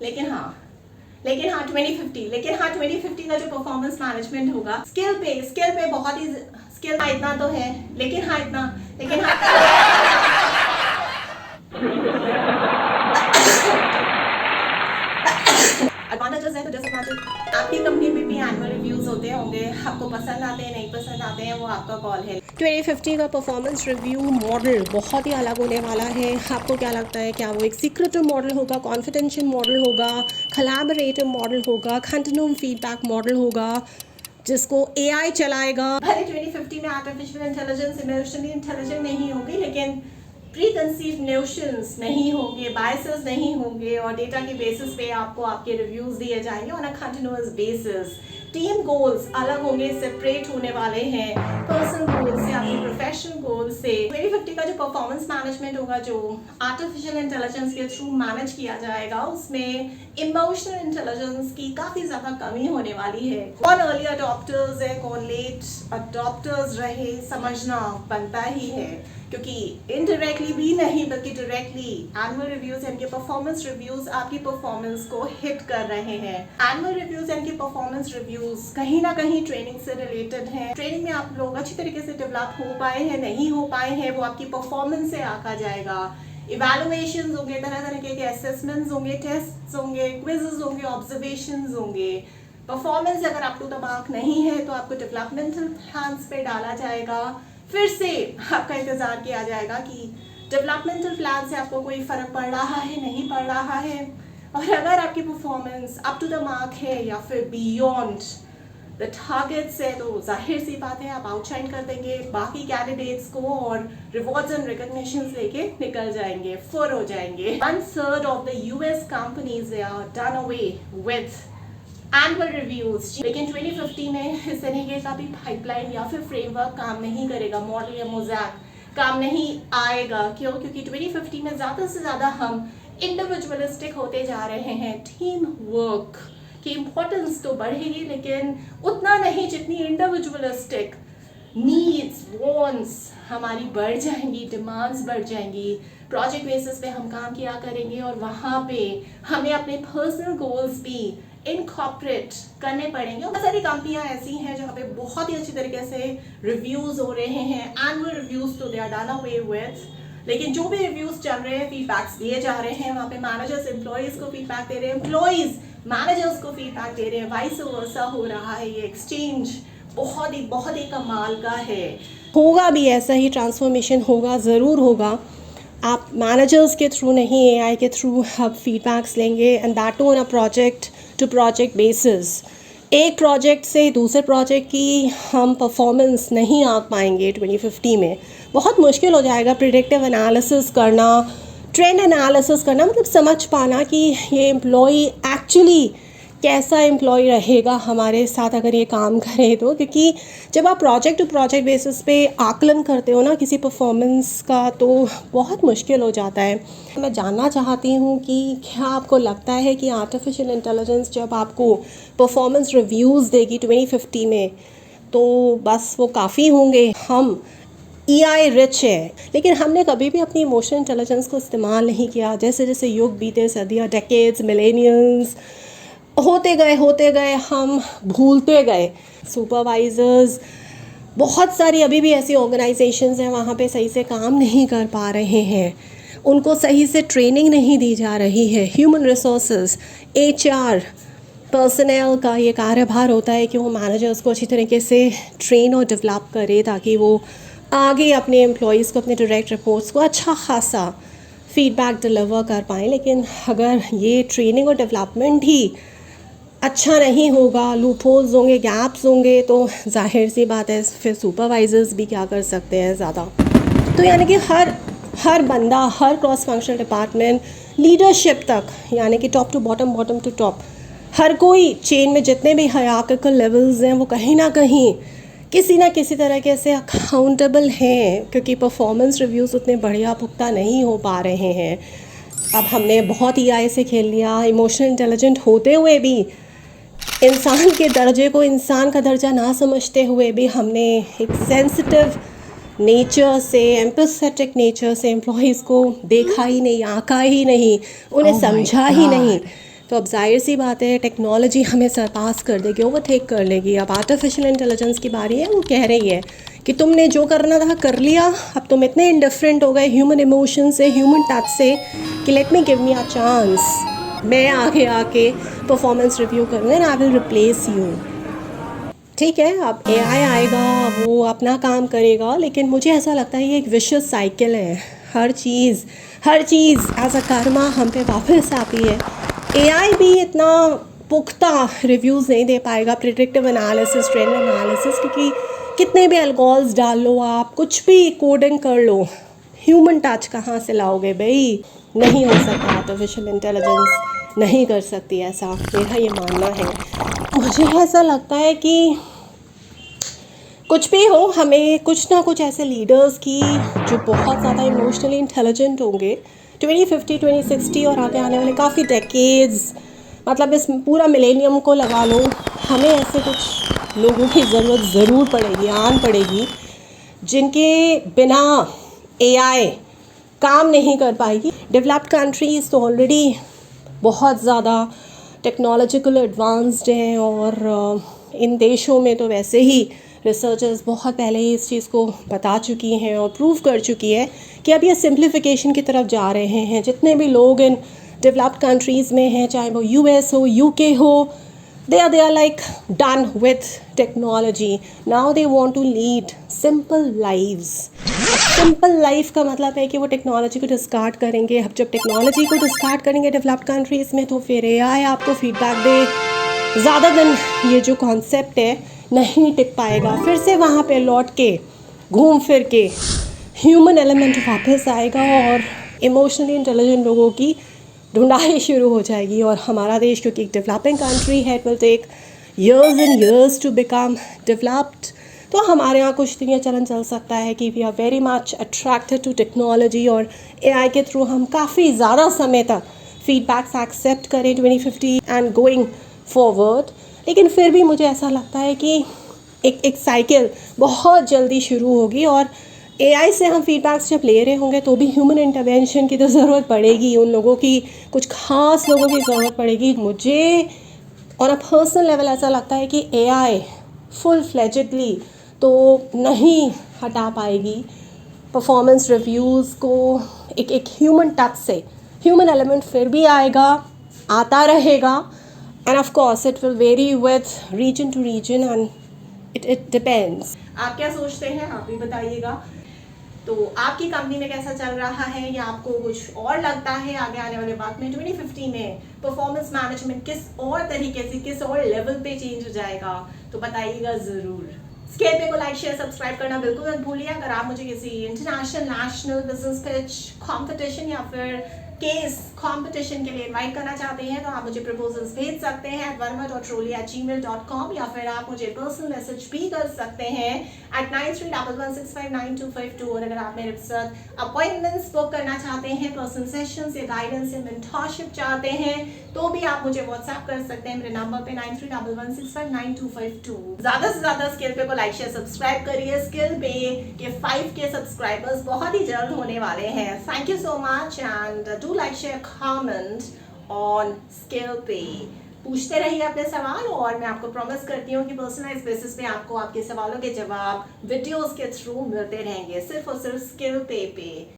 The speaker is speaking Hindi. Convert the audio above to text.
लेकिन हाँ 2050 का जो परफॉर्मेंस मैनेजमेंट होगा स्किल पे बहुत ही स्किल इतना तो है, लेकिन एडवांटेजेस हैं तो डिसएडवांटेज। आपकी कंपनी में भी एनुअल रिव्यूज होते होंगे, आपको पसंद आते हैं नहीं पसंद आते हैं वो आपका कॉल है। 2050 का परफॉर्मेंस रिव्यू मॉडल बहुत ही अलग होने वाला है। आपको क्या लगता है, क्या वो एक सीक्रेटिव मॉडल होगा, कॉन्फिडेंशियल मॉडल होगा, कोलैबोरेटिव मॉडल होगा, कंटिन्यूम फीडबैक मॉडल होगा जिसको AI चलाएगा? भले 2050 में आर्टिफिशियल इंटेलिजेंस इमोशनली इंटेलिजेंट नहीं होगी, लेकिन प्री कंसीव नोशंस नहीं होंगे, बायसेस नहीं होंगे और डेटा के बेसिस पे आपको आपके रिव्यूज दिए जाएंगे on a continuous basis. Team goals अलग होंगे, सेपरेट होने वाले हैं पर्सनल गोल से, आपके प्रोफेशनल गोल से। 2050 का जो परफॉर्मेंस मैनेजमेंट होगा, जो आर्टिफिशियल इंटेलिजेंस के थ्रू मैनेज किया जाएगा, उसमें इमोशनल इंटेलिजेंस की काफ़ी ज़्यादा कमी होने वाली है। कौन अर्ली अडॉप्टर्स है, कौन लेट अडॉप्टर्स रहे, समझना बनता ही है, क्योंकि इनडायरेक्टली भी नहीं बल्कि डायरेक्टली एनुअल रिव्यूज यानी कि परफॉर्मेंस रिव्यूज आपकी परफॉर्मेंस को हिट कर रहे हैं। एनुअल रिव्यूज यानी कि परफॉर्मेंस रिव्यूज कहीं ना कहीं ट्रेनिंग से रिलेटेड हैं। ट्रेनिंग में आप लोग अच्छी तरीके से डेवलप हो पाए हैं, नहीं हो पाए हैं, वो आपकी परफॉर्मेंस से आका जाएगा। इवैल्यूएशंस होंगे, तरह तरह के असेसमेंट्स होंगे, टेस्ट्स होंगे, क्विजेस होंगे, ऑब्जर्वेशंस होंगे। परफॉर्मेंस अगर अप टू द मार्क नहीं है तो आपको डेवलपमेंटल प्लान्स पे डाला जाएगा। फिर से आपका इंतज़ार किया जाएगा कि डेवलपमेंटल प्लान से आपको कोई फ़र्क पड़ रहा है, नहीं पड़ रहा है, और अगर आपकी performance up to the mark है या फिर बियॉन्ड द टारगेट्स है तो जाहिर सी बात है आप आउटशाइन कर देंगे बाकी कैंडिडेट्स को और रिवॉर्ड्स एंड रिकॉग्निशंस लेके निकल जाएंगे, फुर हो जाएंगे। 1/3 of the US companies are done away with annual reviews. लेकिन 2050 में इस तरीके का भी पाइपलाइन या फिर फ्रेमवर्क काम नहीं करेगा, मॉडल या मोज़ैक काम नहीं आएगा। क्यों? क्योंकि 2050 में ज़्यादा से ज़्यादा हम इंडिविजुअलिस्टिक होते जा रहे हैं। टीम वर्क की इम्पोर्टेंस तो बढ़ेगी, लेकिन उतना नहीं जितनी इंडिविजुअलिस्टिक नीड्स वॉन्ट्स हमारी बढ़ जाएंगी, डिमांड्स बढ़ जाएंगी। प्रोजेक्ट बेसिस पे हम काम किया करेंगे और वहाँ पे हमें अपने पर्सनल गोल्स भी इनकॉर्पोरेट करने पड़ेंगे। बहुत सारी कंपनियां ऐसी हैं जहाँ पे बहुत ही अच्छी तरीके से रिव्यूज हो रहे हैं, एनुअल रिव्यूज तो they are done away with, लेकिन जो भी रिव्यूज चल रहे हैं, फीडबैक्स दिए जा रहे हैं, वहाँ पे मैनेजर्स एम्प्लॉयज को फीडबैक दे रहे हैं, एम्प्लॉयज मैनेजर्स को फीडबैक दे रहे हैं, वाइस वर्सा हो रहा है। ये एक्सचेंज बहुत ही कमाल का है। होगा भी ऐसा ही ट्रांसफॉर्मेशन होगा, ज़रूर होगा। आप मैनेजर्स के थ्रू नहीं, AI के थ्रू आप फीडबैक्स लेंगे, and that too on a project to project basis. एक प्रोजेक्ट से दूसरे प्रोजेक्ट की हम परफॉर्मेंस नहीं आंक पाएंगे 2050 में। बहुत मुश्किल हो जाएगा प्रिडिक्टिव एनालिसिस करना, ट्रेंड एनालिसिस करना, मतलब समझ पाना कि ये एम्प्लॉई एक्चुअली कैसा एम्प्लॉय रहेगा हमारे साथ अगर ये काम करे तो। क्योंकि जब आप प्रोजेक्ट टू प्रोजेक्ट बेसिस पे आकलन करते हो ना किसी परफॉर्मेंस का, तो बहुत मुश्किल हो जाता है। मैं जानना चाहती हूँ कि क्या आपको लगता है कि आर्टिफिशियल इंटेलिजेंस जब आपको परफॉर्मेंस रिव्यूज़ देगी 2050 में, तो बस वो काफ़ी होंगे? हम AI रिच है, लेकिन हमने कभी भी अपनी इमोशनल इंटेलिजेंस को इस्तेमाल नहीं किया। जैसे जैसे युग बीते, सदियाँ, डेकेड्स, मिलेनियल्स होते गए, हम भूलते गए। सुपरवाइजर्स, बहुत सारी अभी भी ऐसी ऑर्गेनाइजेशंस हैं वहाँ पे सही से काम नहीं कर पा रहे हैं, उनको सही से ट्रेनिंग नहीं दी जा रही है। ह्यूमन रिसोर्सेज, HR पर्सनल का ये कार्यभार होता है कि वो मैनेजर्स को अच्छी तरीके से ट्रेन और डेवलप करे ताकि वो आगे अपने एम्प्लॉयज़ को, अपने डायरेक्ट रिपोर्ट्स को अच्छा खासा फीडबैक डिलीवर कर पाएँ। लेकिन अगर ये ट्रेनिंग और डेवलपमेंट ही अच्छा नहीं होगा, लूपहोल्स होंगे, गैप्स होंगे, तो जाहिर सी बात है फिर सुपरवाइजर्स भी क्या कर सकते हैं ज़्यादा। तो यानी कि हर बंदा, हर क्रॉस फंक्शनल डिपार्टमेंट, लीडरशिप तक, यानी कि top to bottom, bottom to top, हर कोई चेन में जितने भी हायरार्किकल लेवल्स हैं वो कहीं ना कहीं किसी ना किसी तरीके से अकाउंटेबल हैं, क्योंकि परफॉर्मेंस रिव्यूज़ उतने बढ़िया पुख्ता नहीं हो पा रहे हैं। अब हमने बहुत AI से खेल लिया, इमोशनल इंटेलिजेंट होते हुए भी, इंसान के दर्जे को इंसान का दर्जा ना समझते हुए भी हमने एक सेंसिटिव नेचर से, एम्पैथेटिक नेचर से एम्प्लॉयज़ को देखा ही नहीं, आंका ही नहीं, उन्हें समझा ही नहीं। तो अब जाहिर सी बात है टेक्नोलॉजी हमें सरपास कर देगी, ओवरटेक कर लेगी। अब आर्टिफिशियल इंटेलिजेंस की बारी है, वो कह रही है कि तुमने जो करना था कर लिया, अब तुम इतने इंडिफरेंट हो गए ह्यूमन इमोशन से, ह्यूमन टच से, कि let me give me a chance, मैं आगे आके परफॉर्मेंस रिव्यू करूँगा and I will replace you. ठीक है, अब एआई आएगा, वो अपना काम करेगा, लेकिन मुझे ऐसा लगता है ये एक विशियस साइकिल है। हर चीज़ एज अ कर्मा हम पे वापस आती है। एआई भी इतना पुख्ता रिव्यूज़ नहीं दे पाएगा, प्रिडिक्टिव एनालिसिस, ट्रेंड एनालिसिस, क्योंकि कितने भी एल्गोरिथम्स डाल लो आप, कुछ भी कोडिंग कर लो, ह्यूमन टच कहाँ से लाओगे भाई? नहीं हो सकता, आर्टिफिशियल इंटेलिजेंस नहीं कर सकती ऐसा, मेरा ये मानना है। मुझे ऐसा लगता है कि कुछ भी हो, हमें कुछ ना कुछ ऐसे लीडर्स की जो बहुत ज़्यादा इमोशनली इंटेलिजेंट होंगे, 2050, 2060 और आगे आने वाले काफ़ी डेकेड्स, मतलब इस पूरा मिलेनियम को लगा लो, हमें ऐसे कुछ लोगों की ज़रूरत ज़रूर पड़ेगी, आन पड़ेगी, जिनके बिना एआई काम नहीं कर पाएगी। डेवलप्ड कंट्रीज़ तो ऑलरेडी बहुत ज़्यादा टेक्नोलॉजिकल एडवांस्ड हैं, और इन देशों में तो वैसे ही रिसर्चर्स बहुत पहले ही इस चीज़ को बता चुकी हैं और प्रूव कर चुकी है कि अब ये सिंप्लीफिकेशन की तरफ जा रहे हैं। जितने भी लोग इन डेवलप्ड कंट्रीज़ में हैं, चाहे वो यूएस हो, यूके हो, they are like done with technology. Now they want to lead simple lives. Simple life का मतलब है कि वो टेक्नोलॉजी को डिस्कार्ड करेंगे। अब जब टेक्नोलॉजी को डिस्कार्ड करेंगे डेवलप्ड कंट्रीज़ में, तो फिर एआई आपको फीडबैक दे, ज़्यादा दिन ये जो कॉन्सेप्ट है नहीं टिक पाएगा। फिर से वहाँ पे लौट के घूम फिर के ह्यूमन एलिमेंट वापस आएगा और इमोशनली इंटेलिजेंट लोगों की ढूंढाई शुरू हो जाएगी। और हमारा देश क्योंकि एक डेवलपिंग कंट्री है, it will take years and years to become developed. तो हमारे यहाँ कुछ दिन ये चलन चल सकता है कि we are very much attracted to technology, और एआई के थ्रू हम काफ़ी ज़्यादा समय तक फीडबैक्स एक्सेप्ट करें 2050 एंड गोइंग फॉरवर्ड। लेकिन फिर भी मुझे ऐसा लगता है कि एक साइकिल बहुत जल्दी शुरू होगी, और एआई से हम फीडबैक्स जब ले रहे होंगे तो भी ह्यूमन इंटरवेंशन की तो ज़रूरत पड़ेगी, उन लोगों की, कुछ खास लोगों की ज़रूरत पड़ेगी। मुझे और अ पर्सनल लेवल ऐसा लगता है कि एआई फुल फ्लेजेडली तो नहीं हटा पाएगी परफॉर्मेंस रिव्यूज़ को। एक ह्यूमन टच से, ह्यूमन एलिमेंट फिर भी आएगा, आता रहेगा, and of course it will vary with region to region and it depends. आप क्या सोचते हैं, आप भी बताइएगा। तो आपकी कंपनी में कैसा चल रहा है, या आपको कुछ और लगता है आगे आने वाले वक्त में 2050 में परफॉर्मेंस मैनेजमेंट किस और तरीके से, किस और लेवल पे चेंज हो जाएगा, तो बताइएगा ज़रूर। स्केल पे को लाइक शेयर सब्सक्राइब करना बिल्कुल मत भूलिए। अगर आप मुझे किसी international national business pitch competition या फिर केस कंपटीशन के लिए इनवाइट करना चाहते हैं, तो आप मुझे प्रपोजल्स भेज सकते हैं @varma.roli@gmail.com, या फिर आप मुझे पर्सनल मैसेज भी कर सकते हैं @9311659252। और अगर आप मेरे साथ अपॉइंटमेंट्स बुक करना चाहते हैं, पर्सनल सेशंस या गाइडेंस या मेंटरशिप चाहते हैं, तो भी आप मुझे व्हाट्सएप कर सकते हैं मेरे नंबर पे 9311659252। ज़्यादा से ज़्यादा स्किल पे को लाइक शेयर सब्सक्राइब करिए। स्किल पे के 5K सब्सक्राइबर्स बहुत ही जल्द होने वाले हैं। Thank you so much and do like share comment on skill पे। पूछते रहिए अपने सवाल, और मैं आपको प्रॉमिस करती हूँ कि पर्सनलाइज बेसिस पे आपको आपके सवालों के जवाब वीडियोस के थ्रू मिलते रहेंगे, सिर्फ और सिर्फ स्किल पे।